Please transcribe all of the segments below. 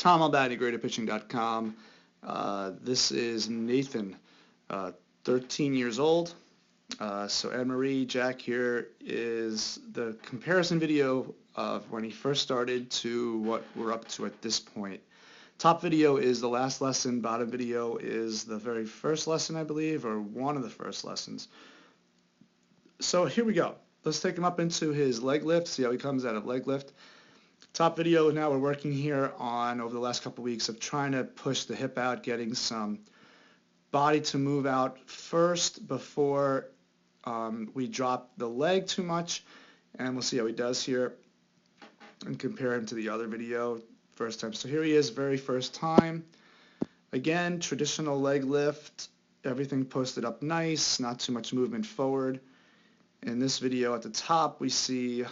Tom Albani, GreaterPitching.com. This is Nathan, 13 years old. So Anne-Marie, Jack here is the comparison video of when he first started to what we're up to at this point. Top video is the last lesson, bottom video is the very first lesson, I believe, or one of the first lessons. So here we go. Let's take him up into his leg lift, see how he comes out of leg lift. Top video, now we're working here on, over the last couple of weeks, of trying to push the hip out, getting some body to move out first before we drop the leg too much, and we'll see how he does here and compare him to the other video first time. So here he is, very first time. Again, traditional leg lift, everything posted up nice, not too much movement forward. In this video at the top, we see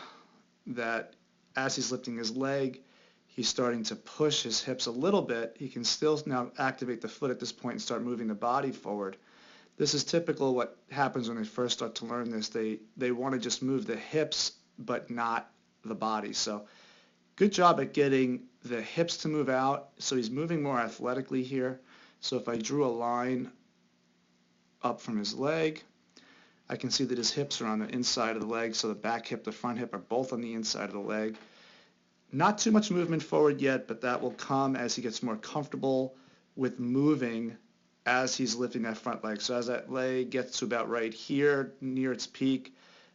that as he's lifting his leg, he's starting to push his hips a little bit. He can still now activate the foot at this point and start moving the body forward. This is typical what happens when they first start to learn this. They want to just move the hips but not the body. So good job at getting the hips to move out. So he's moving more athletically here. So if I drew a line up from his leg, I can see that his hips are on the inside of the leg, so the back hip, the front hip are both on the inside of the leg. Not too much movement forward yet, but that will come as he gets more comfortable with moving as he's lifting that front leg. So as that leg gets to about right here, near its peak,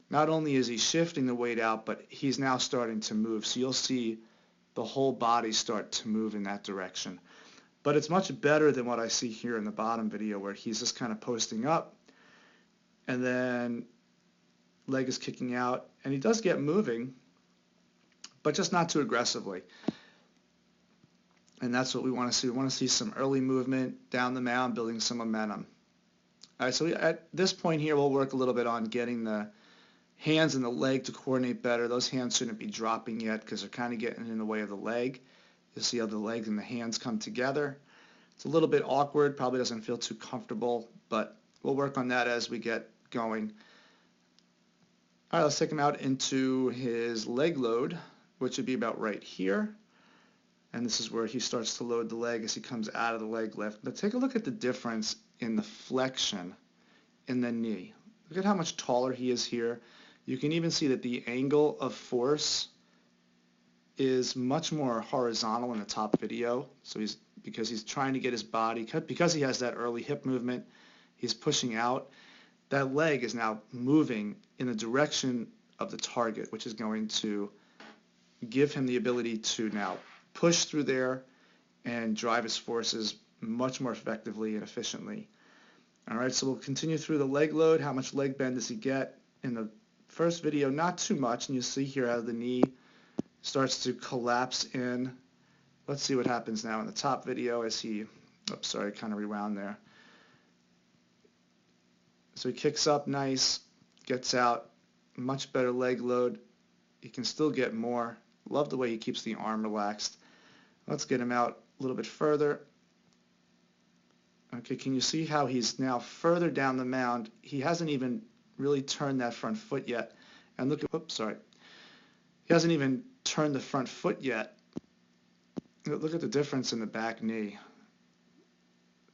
not only is he shifting the weight out, but he's now starting to move. So you'll see the whole body start to move in that direction. But it's much better than what I see here in the bottom video, where he's just kind of posting up, and then leg is kicking out, and he does get moving, but just not too aggressively. And that's what we want to see. We want to see some early movement down the mound, building some momentum. All right, so at this point here, we'll work a little bit on getting the hands and the leg to coordinate better. Those hands shouldn't be dropping yet because they're kind of getting in the way of the leg. You'll see how the legs and the hands come together. It's a little bit awkward, probably doesn't feel too comfortable, but we'll work on that as we get going. All right, let's take him out into his leg load, which would be about right here. And this is where he starts to load the leg as he comes out of the leg lift. But take a look at the difference in the flexion in the knee. Look at how much taller he is here. You can even see that the angle of force is much more horizontal in the top video. So because he's trying to get his body, because he has that early hip movement, he's pushing out. That leg is now moving in the direction of the target, which is going to give him the ability to now push through there and drive his forces much more effectively and efficiently. All right, so we'll continue through the leg load. How much leg bend does he get? In the first video, not too much, and you see here how the knee starts to collapse in. Let's see what happens now in the top video as he, oops, sorry, kind of rewound there. So he kicks up nice, gets out, much better leg load. He can still get more. Love the way he keeps the arm relaxed. Let's get him out a little bit further. Okay, can you see how he's now further down the mound? He hasn't even really turned that front foot yet. And look at, oops, sorry. He hasn't even turned the front foot yet. Look at the difference in the back knee.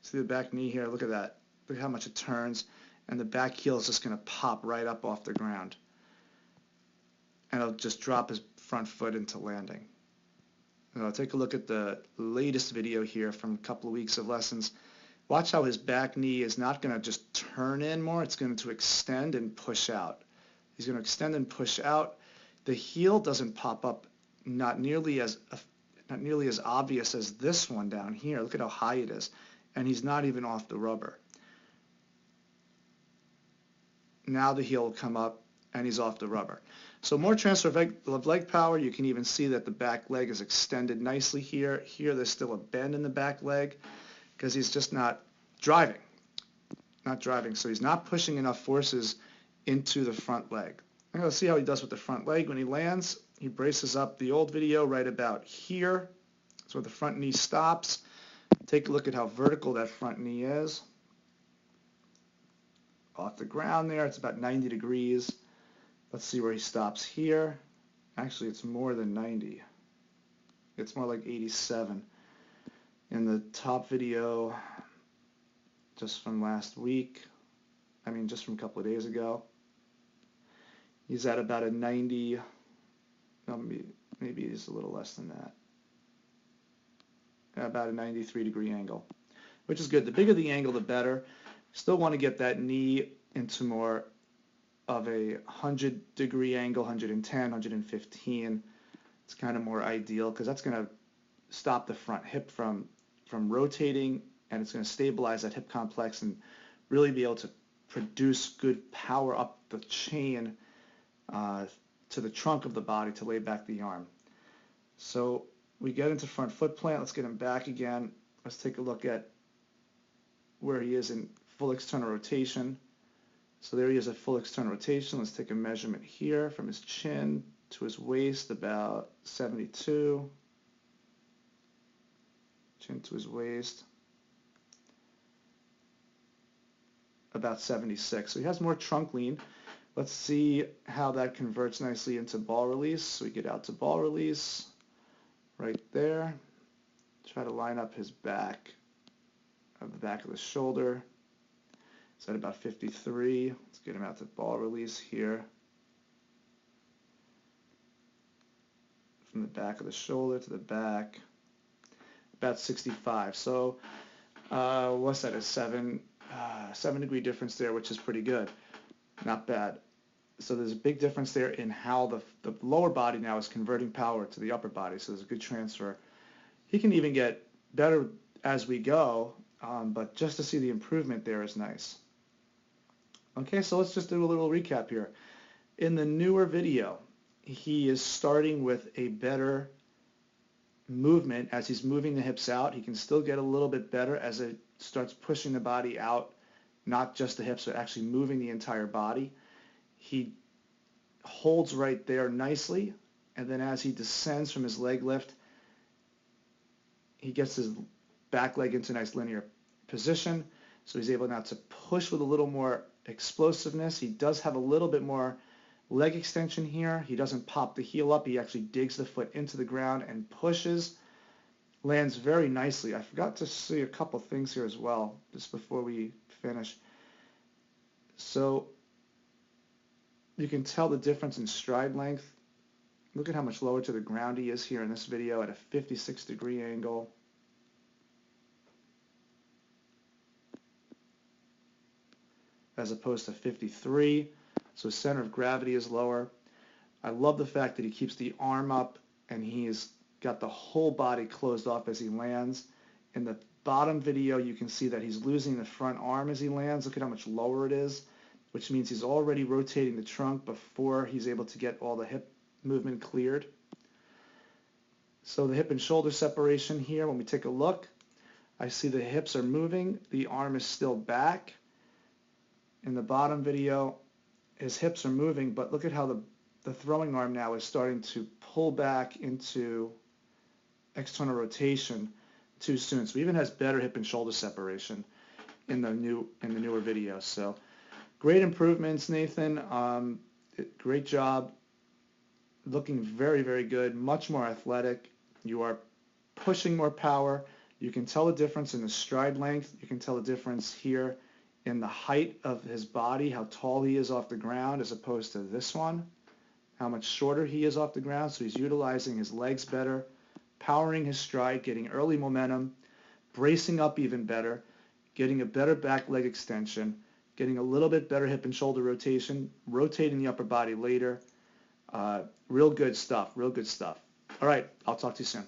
See the back knee here? Look at that. Look at how much it turns. And the back heel is just going to pop right up off the ground. And it'll just drop his front foot into landing. Now, take a look at the latest video here from a couple of weeks of lessons. Watch how his back knee is not going to just turn in more. It's going to extend and push out. He's going to extend and push out. The heel doesn't pop up, not nearly as obvious as this one down here. Look at how high it is. And he's not even off the rubber. Now the heel will come up and he's off the rubber. So more transfer of leg power. You can even see that the back leg is extended nicely here. Here there's still a bend in the back leg because he's just not driving. So he's not pushing enough forces into the front leg. I'm going to see how he does with the front leg. When he lands, he braces up. The old video right about here. That's where the front knee stops. Take a look at how vertical that front knee is. Off the ground there, it's about 90 degrees. Let's see where he stops here. Actually, it's more than 90. It's more like 87. In the top video, just from last week, just from a couple of days ago, he's at about a 90, maybe he's a little less than that, about a 93-degree angle, which is good. The bigger the angle, the better. Still want to get that knee into more of a 100-degree angle, 110, 115. It's kind of more ideal because that's going to stop the front hip from rotating, and it's going to stabilize that hip complex and really be able to produce good power up the chain to the trunk of the body to lay back the arm. So we get into front foot plant. Let's get him back again. Let's take a look at where he is in full external rotation. So there he is at full external rotation. Let's take a measurement here from his chin to his waist, about 72. Chin to his waist, about 76. So he has more trunk lean. Let's see how that converts nicely into ball release. So we get out to ball release right there. Try to line up his back of the back of the shoulder. It's at about 53. Let's get him out to ball release here. From the back of the shoulder to the back, about 65. So what's that, a 7-degree difference there, which is pretty good. Not bad. So there's a big difference there in how the lower body now is converting power to the upper body. So there's a good transfer. He can even get better as we go, but just to see the improvement there is nice. Okay, so let's just do a little recap here. In the newer video, he is starting with a better movement as he's moving the hips out. He can still get a little bit better as it starts pushing the body out, not just the hips, but actually moving the entire body. He holds right there nicely, and then as he descends from his leg lift, he gets his back leg into a nice linear position, so he's able now to push with a little more explosiveness. He does have a little bit more leg extension here. He doesn't pop the heel up. He actually digs the foot into the ground and pushes. Lands very nicely. I forgot to see a couple things here as well, just before we finish. So you can tell the difference in stride length. Look at how much lower to the ground he is here in this video at a 56-degree angle. As opposed to 53. So his center of gravity is lower. I love the fact that he keeps the arm up and he's got the whole body closed off as he lands. In the bottom video, you can see that he's losing the front arm as he lands. Look at how much lower it is, which means he's already rotating the trunk before he's able to get all the hip movement cleared. So the hip and shoulder separation here, when we take a look, I see the hips are moving. The arm is still back. In the bottom video, his hips are moving, but look at how the throwing arm now is starting to pull back into external rotation too soon. So he even has better hip and shoulder separation in the newer video. So great improvements, Nathan. Great job. Looking very, very good. Much more athletic. You are pushing more power. You can tell the difference in the stride length. You can tell the difference here in the height of his body, how tall he is off the ground as opposed to this one, how much shorter he is off the ground. So he's utilizing his legs better, powering his stride, getting early momentum, bracing up even better, getting a better back leg extension, getting a little bit better hip and shoulder rotation, rotating the upper body later. Real good stuff, real good stuff. All right, I'll talk to you soon.